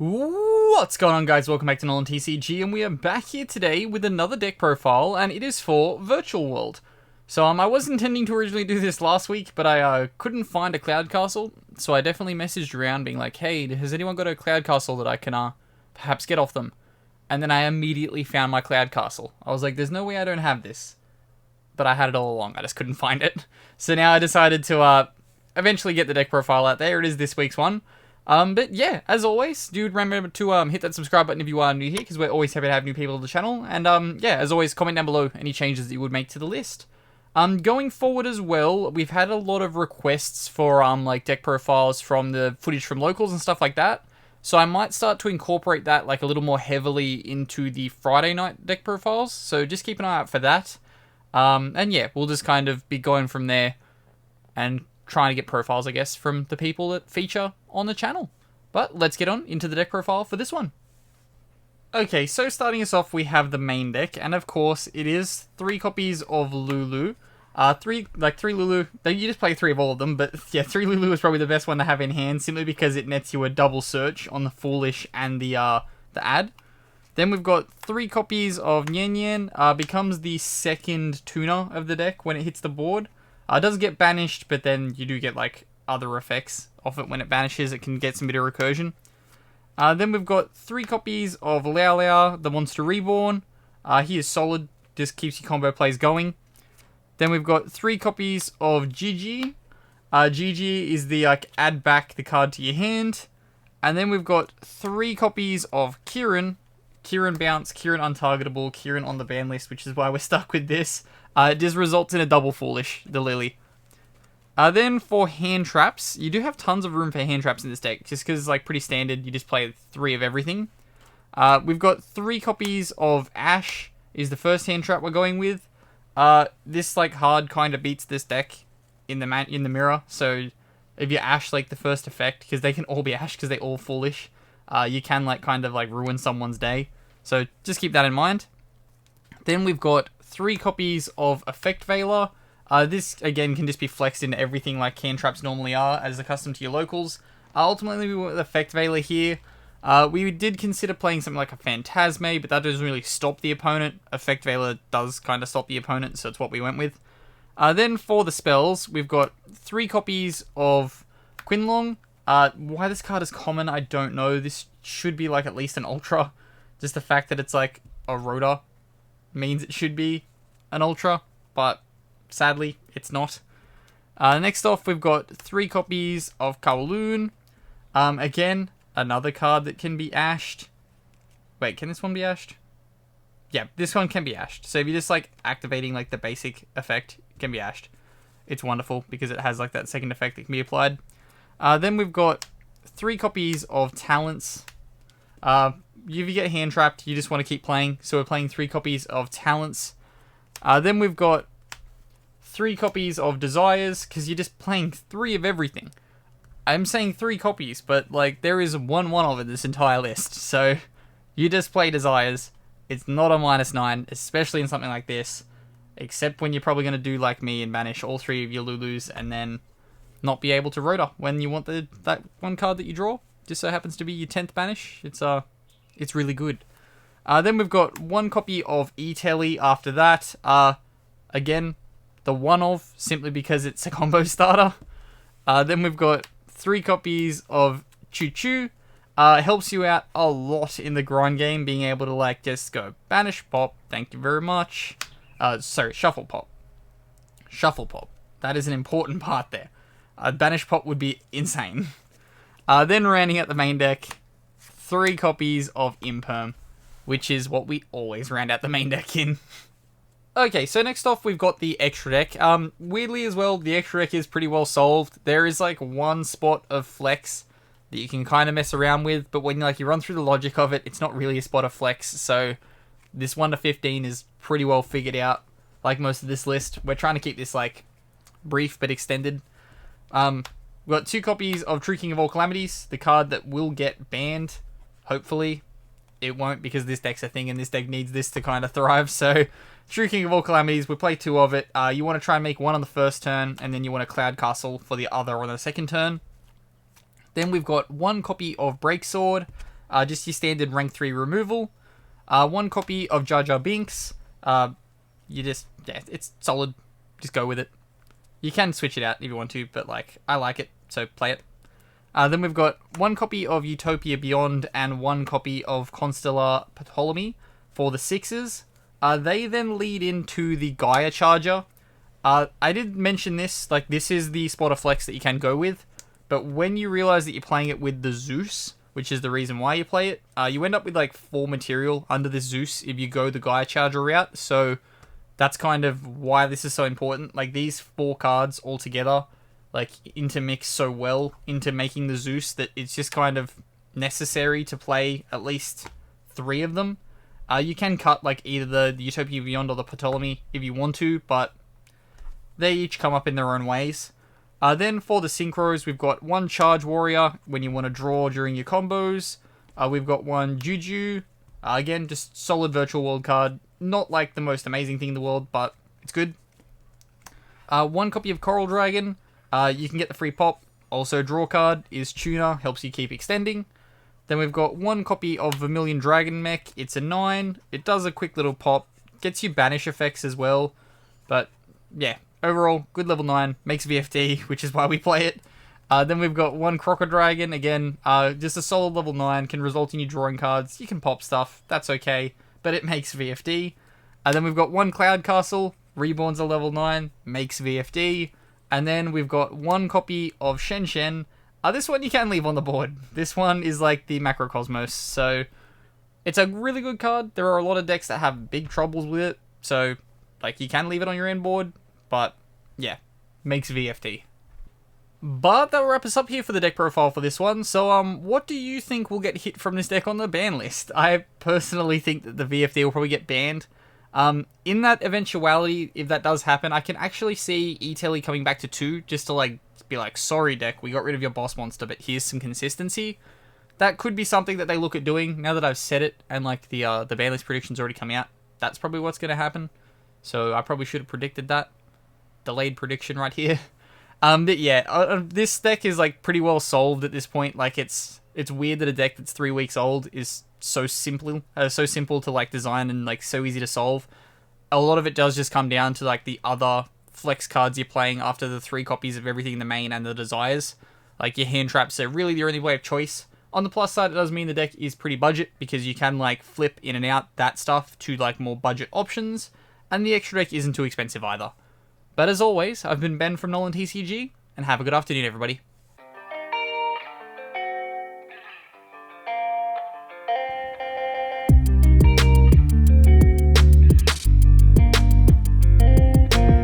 What's going on, guys? Welcome back to NolanTCG, and we are back here today with another deck profile, and it is for Virtual World. So I was intending to originally do this last week, but I couldn't find a Cloud Castle, so I definitely messaged around being like, hey, has anyone got a Cloud Castle that I can perhaps get off them? And then I immediately found my Cloud Castle. I was like, there's no way I don't have this. But I had it all along, I just couldn't find it. So now I decided to eventually get the deck profile out there. It is this week's one. But yeah, as always, do remember to hit that subscribe button if you are new here, because we're always happy to have new people to the channel. And yeah, as always, comment down below any changes that you would make to the list. Going forward as well, we've had a lot of requests for like deck profiles from the footage from locals and stuff like that. So I might start to incorporate that like a little more heavily into the Friday night deck profiles. So just keep an eye out for that. And yeah, we'll just kind of be going from there and trying to get profiles, I guess, from the people that feature on the channel. But let's get on into the deck profile for this one. Okay, so starting us off, we have the main deck, and of course, it is 3 copies of Lulu. Three Lulu. You just play 3 of all of them, but yeah, 3 Lulu is probably the best one to have in hand, simply because it nets you a double search on the Foolish and the ad. Then we've got 3 copies of Nyan Nyan. Becomes the second tuner of the deck when it hits the board. It does get banished, but then you do get like other effects off it when it banishes. It can get some bit of recursion. Then we've got 3 copies of Lao Lao, the Monster Reborn. He is solid, just keeps your combo plays going. Then we've got 3 copies of Gigi. Gigi is the add back the card to your hand. And then we've got 3 copies of Kieran. Kieran Bounce, Kieran Untargetable, Kieran on the ban list, which is why we're stuck with this. It just results in a double Foolish, the Lily. Then for hand traps, you do have tons of room for hand traps in this deck, just because it's like pretty standard, you just play 3 of everything. We've got 3 copies of Ash, is the first hand trap we're going with. This like hard kind of beats this deck in the mirror, so if you Ash like the first effect, because they can all be Ash because they all Foolish, you can like kind of like ruin someone's day. So just keep that in mind. Then we've got 3 copies of Effect Veiler. This, again, can just be flexed into everything like hand traps normally are, as accustomed to your locals. Ultimately, we went with Effect Veiler here. We did consider playing something like a Phantasme, but that doesn't really stop the opponent. Effect Veiler does kind of stop the opponent, so it's what we went with. Then for the spells, we've got 3 copies of Quinlong. Why this card is common, I don't know. This should be like at least an Ultra. Just the fact that it's like a Rota means it should be an Ultra, but sadly, it's not. Next off, we've got 3 copies of Kowloon. Again, another card that can be ashed. Wait, can this one be ashed? Yeah, this one can be ashed. So if you're just like activating like the basic effect, it can be ashed. It's wonderful because it has like that second effect that can be applied. Then we've got 3 copies of Talents. If you get hand trapped, you just want to keep playing. So we're playing 3 copies of Talents. Then we've got 3 copies of Desires, because you're just playing 3 of everything. I'm saying 3 copies, but like there is one of it in this entire list. So you just play Desires. It's not a -9, especially in something like this. Except when you're probably going to do like me and banish all 3 of your Lulus and then not be able to Rota when you want that one card that you draw. Just so happens to be your 10th banish. It's really good. Then we've got 1 copy of E-Telly after that. Again, the one of, simply because it's a combo starter. Then we've got 3 copies of Choo Choo. Helps you out a lot in the grind game, being able to like just go banish pop, thank you very much. Sorry, shuffle pop. Shuffle pop. That is an important part there. Banish pop would be insane. Then rounding out the main deck, 3 copies of Imperm, which is what we always round out the main deck in. Okay, so next off, we've got the extra deck. Weirdly as well, the extra deck is pretty well solved. There is like 1 spot of flex that you can kind of mess around with, but when like you run through the logic of it, it's not really a spot of flex. So this 1 to 15 is pretty well figured out. Like most of this list, we're trying to keep this like brief but extended. We've got 2 copies of True King of All Calamities, the card that will get banned. Hopefully, it won't, because this deck's a thing and this deck needs this to kind of thrive. So True King of All Calamities, we play 2 of it. You want to try and make 1 on the first turn, and then you want a Cloud Castle for the other on the second turn. Then we've got 1 copy of Breaksword. just your standard rank 3 removal. 1 copy of Jar Jar Binks. Yeah, it's solid. Just go with it. You can switch it out if you want to, but like I like it, so play it. Then we've got 1 copy of Utopia Beyond and 1 copy of Constellar Ptolemy for the 6s. They then lead into the Gaia Charger. I did mention this, like this is the spotter flex that you can go with, but when you realize that you're playing it with the Zeus, which is the reason why you play it, you end up with like 4 material under the Zeus if you go the Gaia Charger route, so that's kind of why this is so important. Like these 4 cards all together like intermix so well into making the Zeus that it's just kind of necessary to play at least 3 of them. You can cut like either the Utopia Beyond or the Ptolemy if you want to, but they each come up in their own ways. Then for the Synchros, we've got 1 Charge Warrior when you want to draw during your combos. We've got 1 Juju. Again, just solid Virtual World card. Not like the most amazing thing in the world, but it's good. 1 copy of Coral Dragon. You can get the free pop. Also, draw card is Tuner, helps you keep extending. Then we've got 1 copy of Vermilion Dragon Mech. It's a 9. It does a quick little pop. Gets you banish effects as well. But, yeah. Overall, good level 9. Makes VFD, which is why we play it. Then we've got 1 Crocodile. Again, just a solid level 9. Can result in you drawing cards. You can pop stuff. That's okay. But it makes VFD. Then we've got 1 Cloud Castle. Reborn's a level 9. Makes VFD. And then we've got 1 copy of Shen Shen. This one you can leave on the board. This one is like the Macrocosmos. So, it's a really good card. There are a lot of decks that have big troubles with it. So, like, you can leave it on your end board. But, yeah, makes VFD. But that'll wrap us up here for the deck profile for this one. So, what do you think will get hit from this deck on the ban list? I personally think that the VFD will probably get banned. In that eventuality, if that does happen, I can actually see E-Telly coming back to 2, just to, like, be like, sorry, deck, we got rid of your boss monster, but here's some consistency. That could be something that they look at doing, now that I've said it, and, like, the ban list prediction's already come out. That's probably what's going to happen. So, I probably should have predicted that. Delayed prediction right here. But yeah, this deck is like pretty well solved at this point. Like it's weird that a deck that's 3 weeks old is so simple to like design and like so easy to solve. A lot of it does just come down to like the other flex cards you're playing after the 3 copies of everything in the main and the desires. Like your hand traps are really the only way of choice. On the plus side, it does mean the deck is pretty budget because you can like flip in and out that stuff to like more budget options, and the extra deck isn't too expensive either. But as always, I've been Ben from NolanTCG, and have a good afternoon, everybody.